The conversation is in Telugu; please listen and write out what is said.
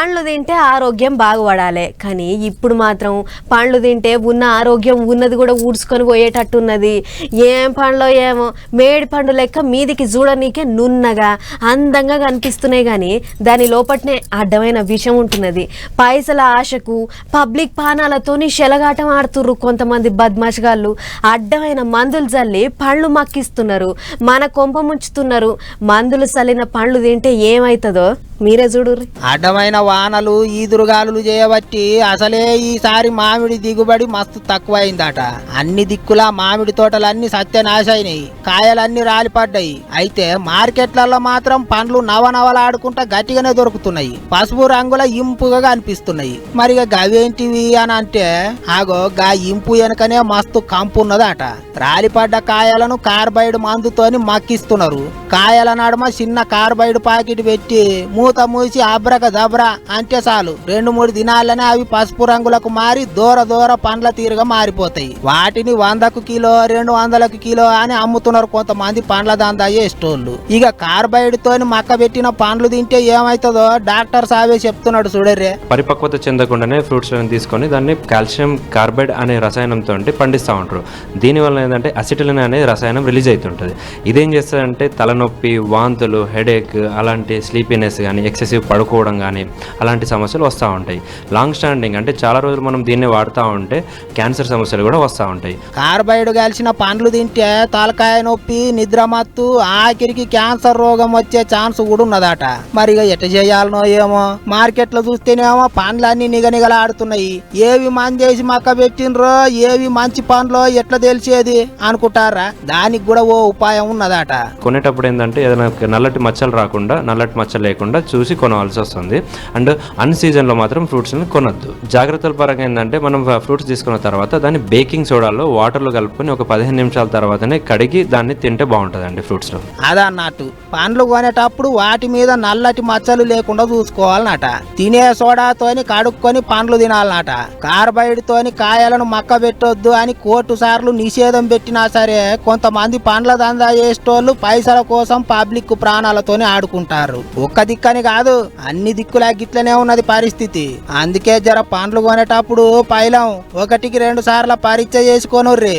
పండ్లు తింటే ఆరోగ్యం బాగుపడాలి, కానీ ఇప్పుడు మాత్రం పండ్లు తింటే ఉన్న ఆరోగ్యం ఉన్నది కూడా ఊడ్చుకొని పోయేటట్టున్నది. ఏం పండ్లో ఏమో మేడి పండు లెక్క మీదికి చూడనీకే నున్నగా అందంగా కనిపిస్తున్నాయి, కానీ దాని లోపట్నే అడ్డమైన విషం ఉంటున్నది. పైసల ఆశకు పబ్లిక్ పానాలతోని శెలగాటం ఆడుతుర్రు కొంతమంది బద్మాషగాళ్ళు. అడ్డమైన మందులు చల్లి పండ్లు మక్కిస్తున్నారు, మన కొంప ముంచుతున్నారు. మందులు చల్లిన పండ్లు తింటే ఏమైతుందో మీరే చూడుర్రి. అడ్డమైన వానలు ఈదురుగాలులు చేయబట్టి అసలే ఈసారి మామిడి దిగుబడి మస్తు తక్కువైందట. అన్ని దిక్కులా మామిడి తోటలన్నీ సత్యనాశైనాయి, కాయలన్నీ రాలిపడ్డాయి. అయితే మార్కెట్లలో మాత్రం పండ్లు నవనవలాడుకుంటా గట్టిగానే దొరుకుతున్నాయి, పసుపు రంగుల ఇంపుగా కనిపిస్తున్నాయి. మరి గవేంటివి అని అంటే ఆగో గా ఇంపు వెనకనే మస్తు కంపు ఉన్నదట. రాలిపడ్డ కాయలను కార్బైడ్ మందుతోని మక్కిస్తున్నారు. కాయల నడుమ చిన్న కార్బైడ్ ప్యాకెట్ పెట్టి మూత మూసి అబ్రక దబ్రా అంటే చాలు 2-3 దినాలనే అవి పసుపు రంగులకు మారి దూర పండ్ల తీరుగా మారిపోతాయి. వాటిని 100కు కిలో 200కు కిలో అని అమ్ముతున్నారు కొంతమంది పండ్ల దందా చేసేటోళ్ళు. ఇక కార్బైడ్ తోని మక్క పెట్టిన పండ్లు తింటే ఏమైతుందో డాక్టర్ సాబే చెప్తున్నాడు చూడర్రే. పరిపక్వత చెందకుండానే ఫ్రూట్స్ తీసుకొని దాన్ని కాల్షియం కార్బైడ్ అనే రసాయనంతో పండిస్తూ ఉంటారు. దీనివల్ల ఏంటంటే అసిటిలిన్ అనే రసాయనం రిలీజ్ అవుతుంటుంది. ఇదేం చేస్తుందంటే తలనొప్పి, వాంతులు, హెడేక్, అలాంటి స్లీపీనెస్ కానీ ఎక్సెసివ్ పడుకోవడం కానీ అలాంటి సమస్యలు వస్తూ ఉంటాయి. లాంగ్ స్టాండింగ్ అంటే చాలా రోజులు మనం దీన్ని వాడుతూ ఉంటే క్యాన్సర్ సమస్యలు కూడా వస్తూ ఉంటాయి. కార్బైడ్ కలిసిన పండ్లు తింటే తలకాయ నొప్పి, నిద్రమత్తు, ఆఖరికి క్యాన్సర్ రోగం వచ్చే ఛాన్స్ కూడా ఉన్నదట. మరి ఎట్ట చేయాలనో ఏమో. మార్కెట్లో చూస్తేనేమో పండ్లన్నీ నిగనిగలాడుతున్నాయి. ఏవి మందేసి మక్క పెట్టినరో ఏవి మంచి పండ్లో ఎట్లా తెలిసేది అనుకుంటారా? దానికి కూడా ఓ ఉపాయం ఉన్నదట. కొనేటప్పుడు ఏంటంటే ఏదైనా నల్లటి మచ్చలు రాకుండా, నల్లటి మచ్చలు లేకుండా చూసి కొనవలసి వస్తుంది. అండ్ అన్ సీజన్లో మాత్రం ఫ్రూట్స్ని కొనొద్దు. జాగ్రత్తల పరంగా ఏంటంటే మనం ఫ్రూట్స్ తీసుకున్న తర్వాత దాన్ని బేకింగ్ సోడాలో వాటర్లో కలుపుకొని ఒక 15 నిమిషాల తర్వాతనే కడిగి దాన్ని తింటే బాగుంటుందండి ఫ్రూట్స్లో. అదన్నట్టు పండ్లు కొనేటప్పుడు వాటి మీద నల్లటి మచ్చలు లేకుండా చూసుకోవాలన్నట. తినే సోడాతోని కడుక్కొని పండ్లు తినాలన్నట. కార్బైడ్ తోని కాయలను మక్క పెట్టొద్దు అని కోర్టు సార్లు నిషేధం పెట్టినా సరే కొంతమంది పండ్ల దందా చేసేటోళ్ళు పైసల కోసం పబ్లిక్ ప్రాణాలతోని ఆడుకుంటారు. ఒక్క దిక్కని కాదు, అన్ని దిక్కులా గిట్లనే ఉన్నది పరిస్థితి. అందుకే జర పండ్లు కొనేటప్పుడు పైలం 1కి 2 సార్లు పరీక్ష చేసుకోనుర్రి.